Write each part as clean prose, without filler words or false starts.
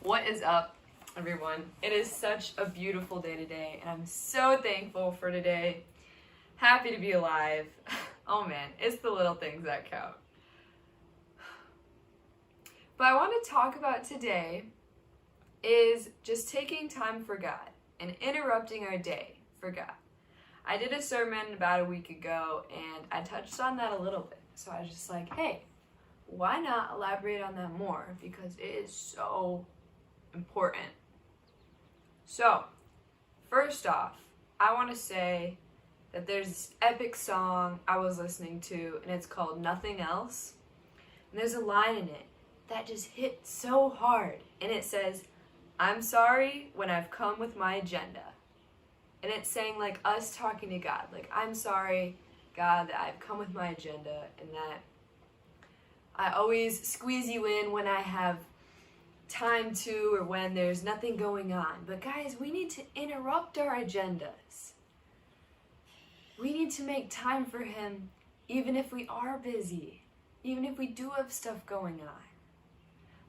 What is up, everyone? It is such a beautiful day today, and I'm so thankful for today. Happy to be alive. Oh man, it's the little things that count. But I want to talk about today is just taking time for God and interrupting our day for God. I did a sermon about a week ago, and I touched on that a little bit. So I was just like, hey, why not elaborate on that more? Because it is so important. So, first off, I want to say that there's this epic song I was listening to, and it's called Nothing Else. And there's a line in it that just hit so hard. And it says, I'm sorry when I've come with my agenda. And it's saying like us talking to God. Like, I'm sorry, God, that I've come with my agenda and that I always squeeze you in when I have time to or when there's nothing going on. But guys, we need to interrupt our agendas. We need to make time for Him even if we are busy, even if we do have stuff going on.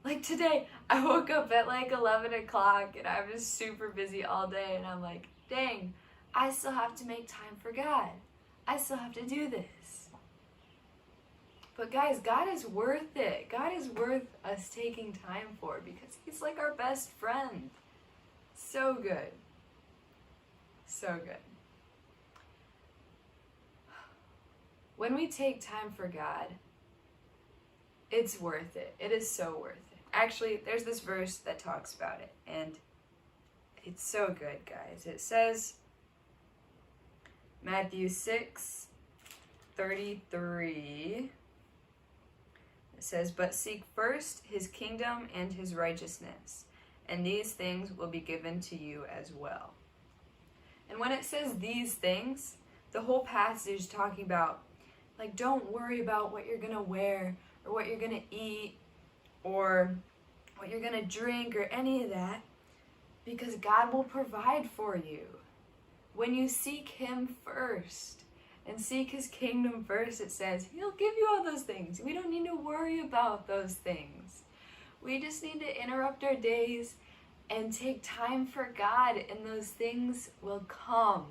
Like today, I woke up at like 11 o'clock and I was super busy all day and I'm like, dang, I still have to make time for God. I still have to do this. But guys, God is worth it. God is worth us taking time for because He's like our best friend. So good. So good. When we take time for God, it's worth it. It is so worth it. Actually, there's this verse that talks about it, and it's so good, guys. It says, Matthew 6:33. It says, but seek first His kingdom and His righteousness, and these things will be given to you as well. And when it says these things, the whole passage is talking about, like, don't worry about what you're going to wear or what you're going to eat or what you're going to drink or any of that, because God will provide for you. When you seek Him first and seek His kingdom first, it says He'll give you all those things. We don't need to worry about those things. We just need to interrupt our days and take time for God, and those things will come.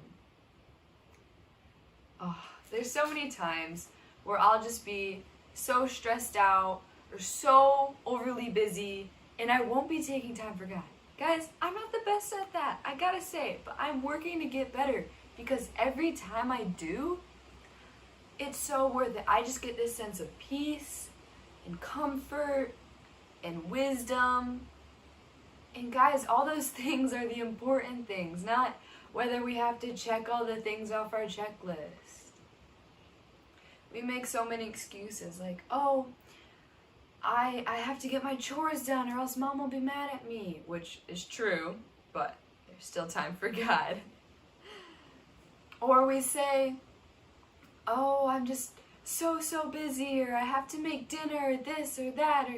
Oh, there's so many times where I'll just be so stressed out or so overly busy, and I won't be taking time for God. Guys, I'm not the best at that, I gotta say, but I'm working to get better because every time I do, it's so worth it. I just get this sense of peace and comfort and wisdom. And guys, all those things are the important things, not whether we have to check all the things off our checklist. We make so many excuses like, oh, I have to get my chores done or else Mom will be mad at me, which is true, but there's still time for God. Or we say, oh, I'm just so busy, or I have to make dinner, or this or that,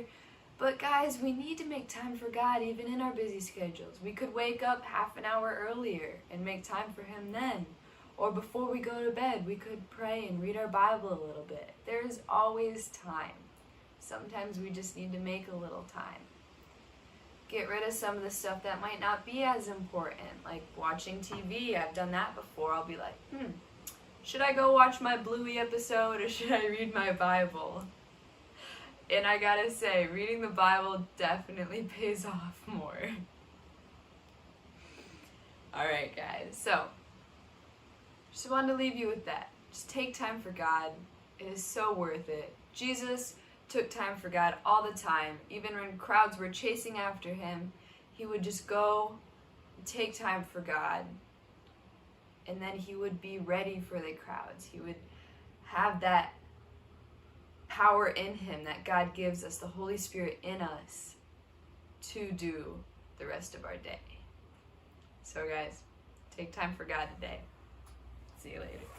but guys, we need to make time for God even in our busy schedules. We could wake up half an hour earlier and make time for Him then. Or before we go to bed, we could pray and read our Bible a little bit. There's always time. Sometimes we just need to make a little time. Get rid of some of the stuff that might not be as important, like watching TV. I've done that before. I'll be like, should I go watch my Bluey episode or should I read my Bible? And I gotta say, reading the Bible definitely pays off more. Alright guys, so just wanted to leave you with that. Just take time for God. It is so worth it. Jesus took time for God all the time. Even when crowds were chasing after Him, He would just go and take time for God. And then He would be ready for the crowds. He would have that power in Him that God gives us, the Holy Spirit in us, to do the rest of our day. So guys, take time for God today. See you later.